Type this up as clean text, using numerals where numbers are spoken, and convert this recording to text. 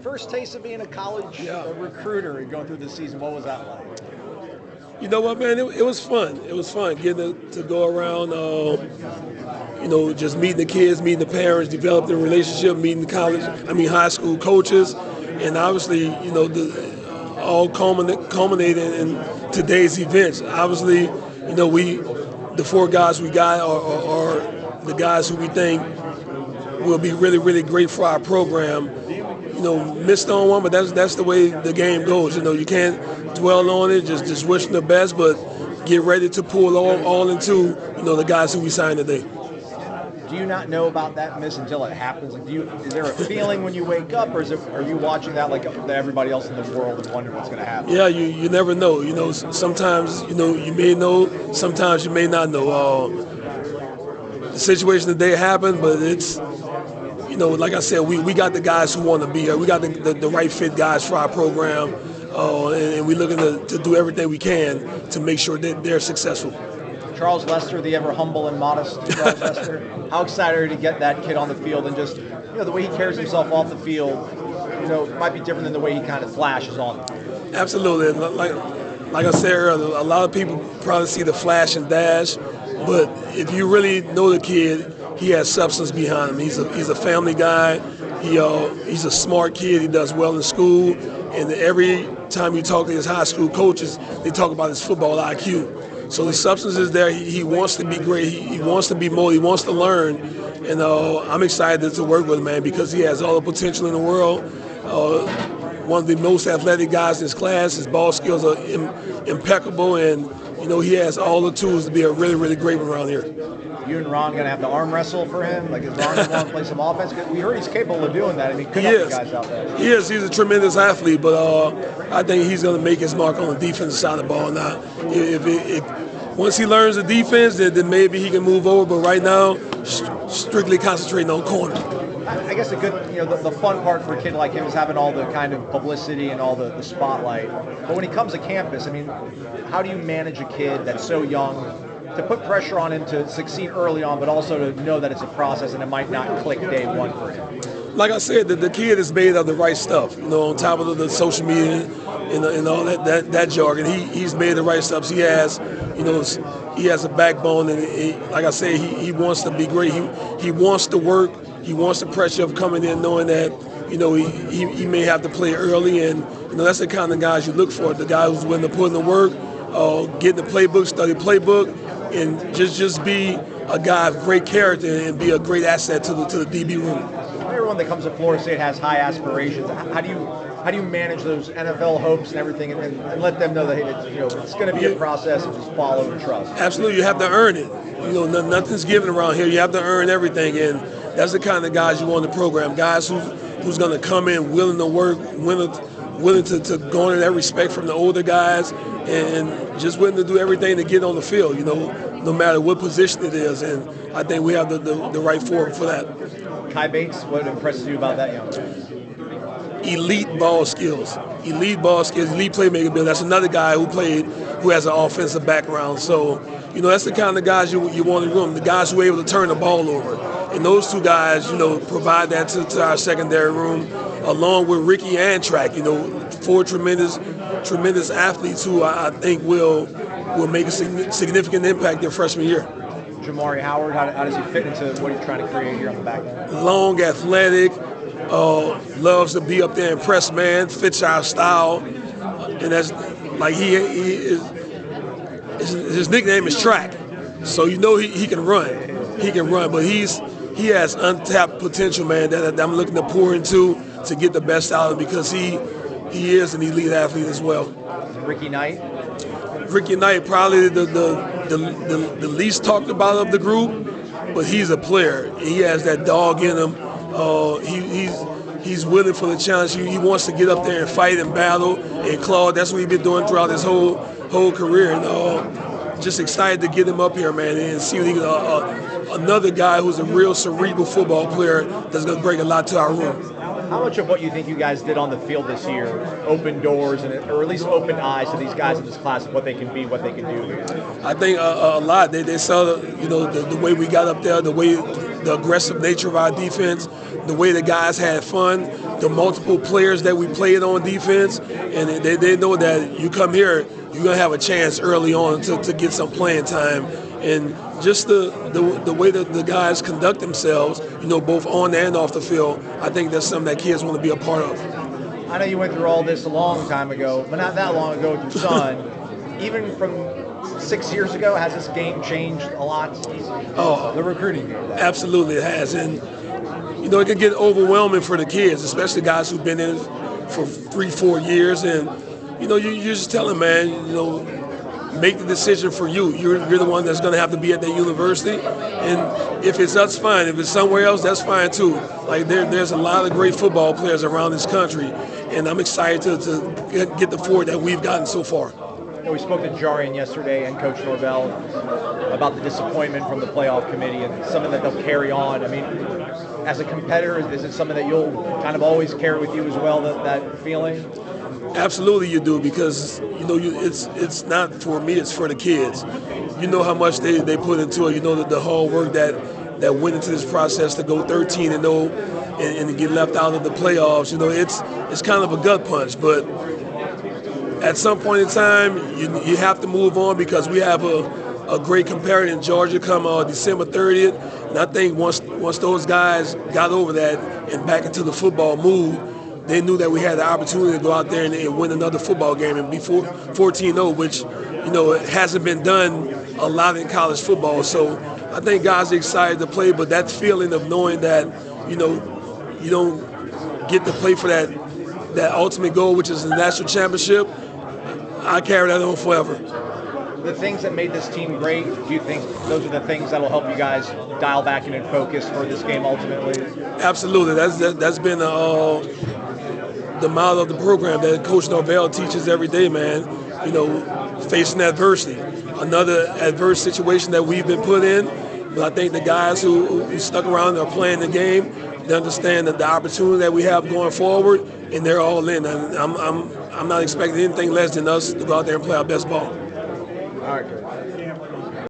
First taste of being a college recruiter and going through the season, what was that like? You know what, man? It was fun. It was fun getting to go around, just meeting the kids, meeting the parents, developing a relationship, meeting the high school coaches, and obviously, all culminated in today's events. Obviously, the four guys we got are the guys who we think will be really, really great for our program. Missed on one, but that's the way the game goes. You can't dwell on it, just wish them the best, but get ready to pull all into, the guys who we signed today. Do you not know about that miss until it happens? Like, is there a feeling when you wake up, or are you watching that like everybody else in the world and wondering what's going to happen? Yeah, you never know. Sometimes, you may know, sometimes you may not know. The situation today happened, but it's, like I said, we got the guys who want to be here. We got the right fit guys for our program, and we're looking to do everything we can to make sure that they're successful. Charles Lester, the ever humble and modest Charles Lester, how excited are you to get that kid on the field and just, the way he carries himself off the field, might be different than the way he kind of flashes on. Absolutely. Like I said earlier, a lot of people probably see the flash and dash, but if you really know the kid, he has substance behind him. He's a family guy. He's a smart kid. He does well in school. And every time you talk to his high school coaches, they talk about his football IQ. So the substance is there. He wants to be great. He wants to be more. He wants to learn. And I'm excited to work with him, man, because he has all the potential in the world. One of the most athletic guys in his class. His ball skills are impeccable, and he has all the tools to be a really, really great one around here. You and Ron going to have to arm wrestle for him? Like, is Ron going to want to play some offense? Because we heard he's capable of doing that. I mean, good help the guys out there. He is. He's a tremendous athlete, but I think he's going to make his mark on the defensive side of the ball. Now, once he learns the defense, then maybe he can move over. But right now, strictly concentrating on corner. I guess the fun part for a kid like him is having all the kind of publicity and all the spotlight. But when he comes to campus, I mean, how do you manage a kid that's so young to put pressure on him to succeed early on, but also to know that it's a process and it might not click day one for him? Like I said, the kid is made of the right stuff. On top of the social media and all that jargon, he's made the right stuff. He has, he has a backbone, and like I say, he wants to be great. He wants to work. He wants the pressure of coming in knowing that, he may have to play early, and that's the kind of guys you look for. The guy who's willing to put in the work, get in the playbook, study playbook, and just be a guy of great character and be a great asset to the DB room. Everyone that comes to Florida State has high aspirations. How do you manage those NFL hopes and everything, and let them know that it's going to be a process and just follow and trust? Absolutely, you have to earn it. Nothing's given around here. You have to earn everything, and that's the kind of guys you want in the program. Guys who's going to come in willing to work, willing to garner that respect from the older guys, and just willing to do everything to get on the field, no matter what position it is. And I think we have the right form for that. Kai Bates, what impresses you about that young man? Elite ball skills, elite playmaking ability. That's another guy who has an offensive background. So, that's the kind of guys you want in the room, the guys who are able to turn the ball over. And those two guys, provide that to our secondary room, along with Ricky and Track, four tremendous athletes who I think will make a significant impact their freshman year. Jamari Howard, how does he fit into what he's trying to create here on the back end? Long, athletic, loves to be up there and press man, fits our style, and that's like he is. His nickname is Track, so he can run. He can run, but he has untapped potential, man, that I'm looking to pour into to get the best out of him, because he is an elite athlete as well. Ricky Knight? Ricky Knight, probably the least talked about of the group, but he's a player. He has that dog in him. He's willing for the challenge. He wants to get up there and fight and battle and claw. That's what he's been doing throughout his whole career. And just excited to get him up here, man, and see another guy who's a real cerebral football player that's going to bring a lot to our room. How much of what you think you guys did on the field this year opened doors or at least opened eyes to these guys in this class of what they can be, what they can do? I think a lot. They saw the way we got up there, the aggressive nature of our defense, the way the guys had fun, the multiple players that we played on defense, and they know that you come here, you're going to have a chance early on to get some playing time. And just the way that the guys conduct themselves, both on and off the field, I think that's something that kids want to be a part of. I know you went through all this a long time ago, but not that long ago with your son. Even from 6 years ago, has this game changed a lot? Oh, the recruiting game. Absolutely, it has. And, it can get overwhelming for the kids, especially guys who've been in it for 3-4 years. And, you just tell them, man, make the decision for you. You're the one that's going to have to be at that university. And if it's us, fine. If it's somewhere else, that's fine too. Like there's a lot of great football players around this country. And I'm excited to get the forward that we've gotten so far. We spoke to Jarian yesterday and Coach Norvell about the disappointment from the playoff committee and something that they'll carry on. I mean, as a competitor, is it something that you'll kind of always carry with you as well, that feeling? Absolutely you do, because it's not for me, it's for the kids. You know how much they put into it. You know the hard work that went into this process to go 13-0 and to get left out of the playoffs. It's kind of a gut punch, but at some point in time you have to move on, because we have a great competitor in Georgia come December 30th. And I think once those guys got over that and back into the football mood, they knew that we had the opportunity to go out there and win another football game and be 14-0, which, it hasn't been done a lot in college football. So I think guys are excited to play, but that feeling of knowing that, you don't get to play for that ultimate goal, which is the national championship, I carry that on forever. The things that made this team great, do you think those are the things that will help you guys dial back in and focus for this game ultimately? Absolutely. That's been the model of the program that Coach Norvell teaches every day, man. Facing adversity. Another adverse situation that we've been put in, but I think the guys who stuck around and are playing the game, they understand that the opportunity that we have going forward, and they're all in. And I'm not expecting anything less than us to go out there and play our best ball. All right, Coach.